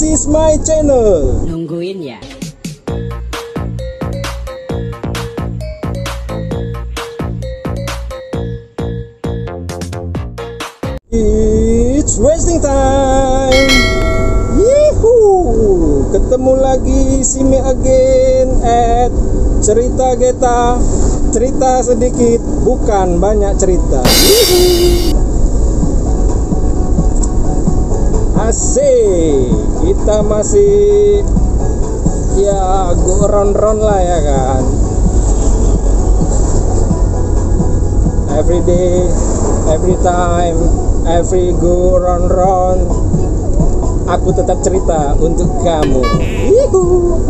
is my channel. Nungguin ya. It's wasting time. Yuhu, ketemu lagi si me again at cerita Geta. Cerita sedikit, bukan banyak cerita. Yuhu. Asik, kita masih ya go round-round lah ya kan. Every day, every time, every go round-round, aku tetap cerita untuk kamu. Yuhu.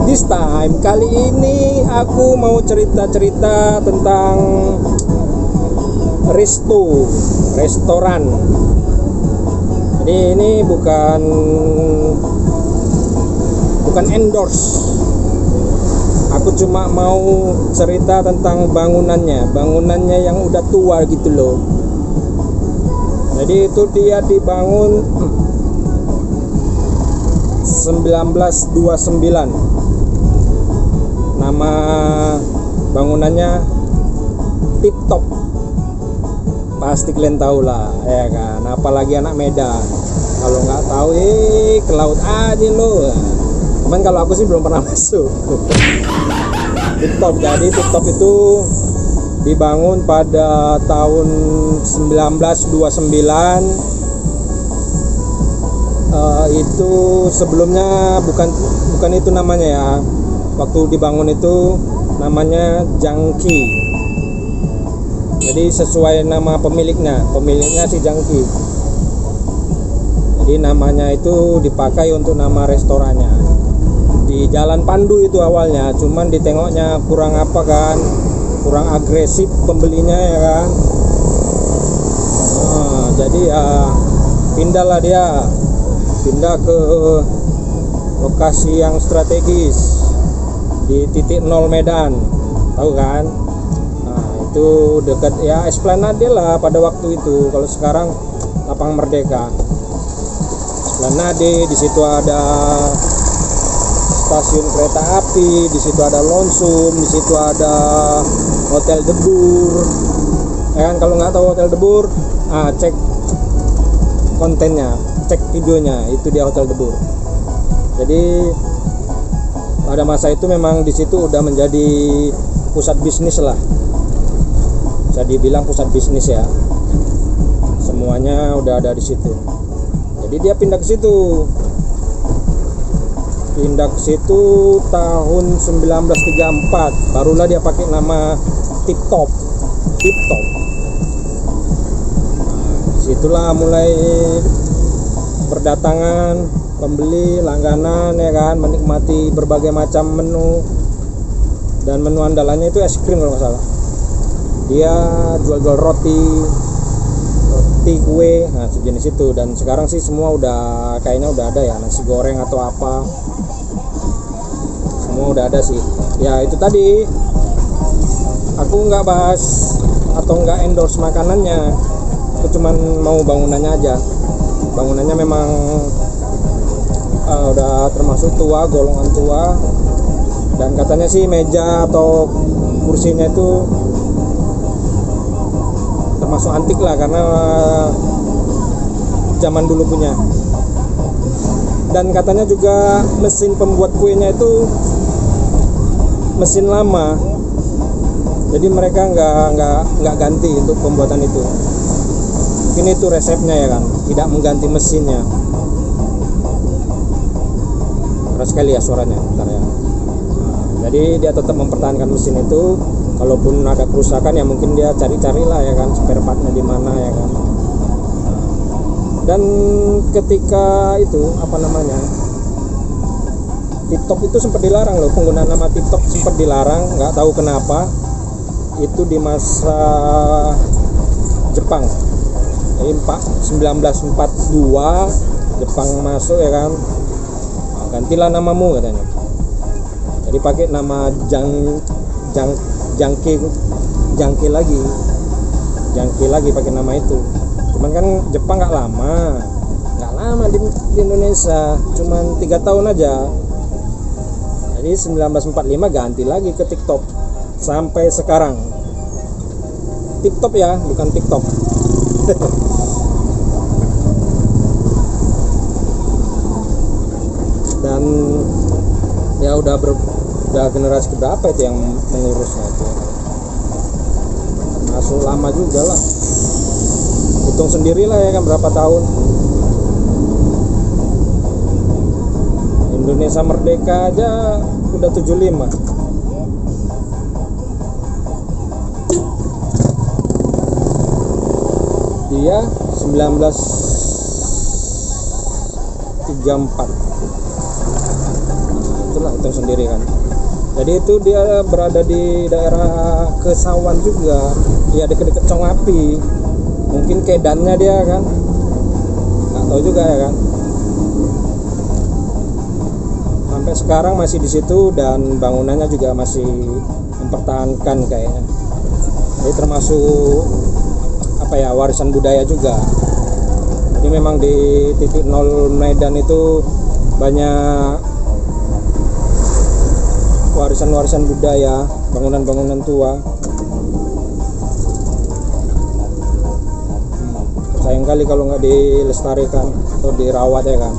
This time, kali ini aku mau cerita-cerita tentang restoran. Jadi ini bukan endorse. Aku cuma mau cerita tentang bangunannya yang udah tua gitu loh. Jadi itu dia dibangun 1929. Nama bangunannya Tip Top. Pasti kalian tahu lah ya kan, apalagi anak Medan. Kalau nggak tahu ke laut aja lo. Cuman kalau aku sih belum pernah masuk. Tip Top. Jadi Tip Top itu dibangun pada tahun 1929. Itu sebelumnya bukan itu namanya ya. Waktu dibangun itu namanya Jangki. Jadi sesuai nama pemiliknya si Jangki. Jadi namanya itu dipakai untuk nama restorannya. Di Jalan Pandu itu awalnya, cuman ditengoknya kurang agresif pembelinya ya kan. Jadi ya pindah ke lokasi yang strategis di titik 0 Medan, tahu kan? Nah, itu dekat ya Esplanade lah pada waktu itu. Kalau sekarang Lapang Merdeka. Esplanade, di situ ada stasiun kereta api, di situ ada Lonsum, di situ ada Hotel Debur. Ya kan, kalau nggak tahu Hotel Debur, cek kontennya, cek videonya, itu dia Hotel Debur. Jadi pada masa itu memang di situ udah menjadi pusat bisnis lah, bisa dibilang pusat bisnis ya. Semuanya udah ada di situ. Jadi dia pindah ke situ tahun 1934. Barulah dia pakai nama Tip Top. Disitulah mulai berdatangan pembeli langganan ya kan, menikmati berbagai macam menu, dan menu andalannya itu es krim kalau nggak salah. Dia jual roti, kue, nah sejenis itu. Dan sekarang sih semua kayaknya udah ada ya, nasi goreng atau apa, semua udah ada sih. Ya itu tadi, aku nggak bahas atau nggak endorse makanannya, aku cuman mau bangunannya aja. Bangunannya memang udah termasuk tua, golongan tua, dan katanya sih meja atau kursinya itu termasuk antik lah, karena zaman dulu punya. Dan katanya juga mesin pembuat kuenya itu mesin lama, jadi mereka nggak ganti untuk pembuatan itu. Mungkin itu resepnya ya kan, tidak mengganti mesinnya. Keras sekali ya suaranya, bentar ya. Jadi dia tetap mempertahankan mesin itu. Kalaupun ada kerusakan ya mungkin dia cari-cari lah ya kan, spare partnya di mana ya kan. Dan ketika itu Tip Top itu sempat dilarang loh, penggunaan nama Tip Top sempat dilarang, nggak tahu kenapa. Itu di masa Jepang. Jadi 1942 Jepang masuk ya kan. gantilah namamu katanya. Jadi pakai nama jangki lagi pakai nama itu. Cuman kan Jepang nggak lama di Indonesia, cuman 3 tahun aja. Jadi 1945 ganti lagi ke TikTok sampai sekarang. TikTok ya, bukan TikTok. Dan ya udah generasi berapa itu yang mengurusnya itu, masuk lama juga lah, hitung sendirilah ya kan berapa tahun. Indonesia merdeka aja udah 75. Dia 1934. Itulah, hitung sendiri kan. Jadi itu dia berada di daerah Kesawan juga, ya deket-deket Congapi, mungkin kedannya dia kan, nggak tahu juga ya kan. Sampai sekarang masih di situ dan bangunannya juga masih mempertahankan kayaknya. Jadi termasuk apa ya, warisan budaya juga. Jadi memang di titik nol Medan itu banyak warisan budaya, bangunan-bangunan tua. Sayang kali kalau nggak dilestarikan atau dirawat ya kan.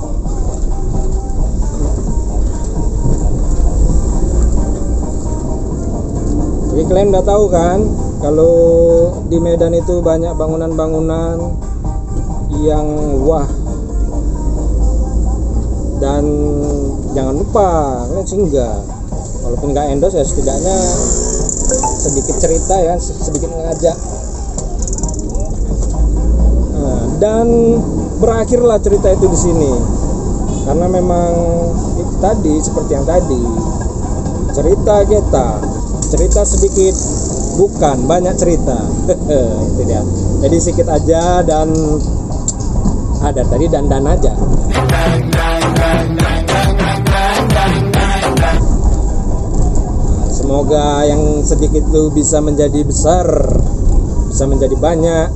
Jadi kalian udah tahu kan kalau di Medan itu banyak bangunan-bangunan yang wah. Dan jangan lupa kalian singgah, walaupun nggak endorse ya setidaknya sedikit cerita ya, sedikit mengajak. Nah, dan berakhirlah cerita itu di sini karena memang itu tadi, seperti yang tadi, cerita sedikit bukan banyak cerita. Itu dia, jadi sedikit aja dan ada tadi dandan aja. Semoga yang sedikit itu bisa menjadi besar, bisa menjadi banyak.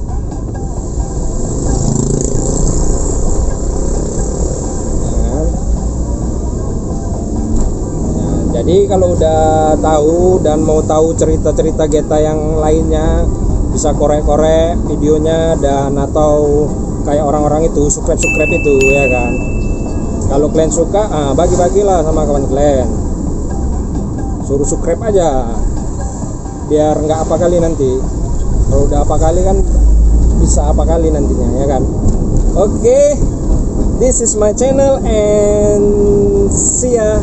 Jadi kalau udah tahu dan mau tahu cerita-cerita Geta yang lainnya, bisa korek-korek videonya dan atau kayak orang-orang itu subscribe itu ya kan. Kalau kalian suka, bagi-bagilah sama kawan kalian. Suruh subscribe aja biar nggak apa kali nanti. Kalau udah apa kali kan bisa apa kali nantinya ya kan. Oke, this is my channel and see ya.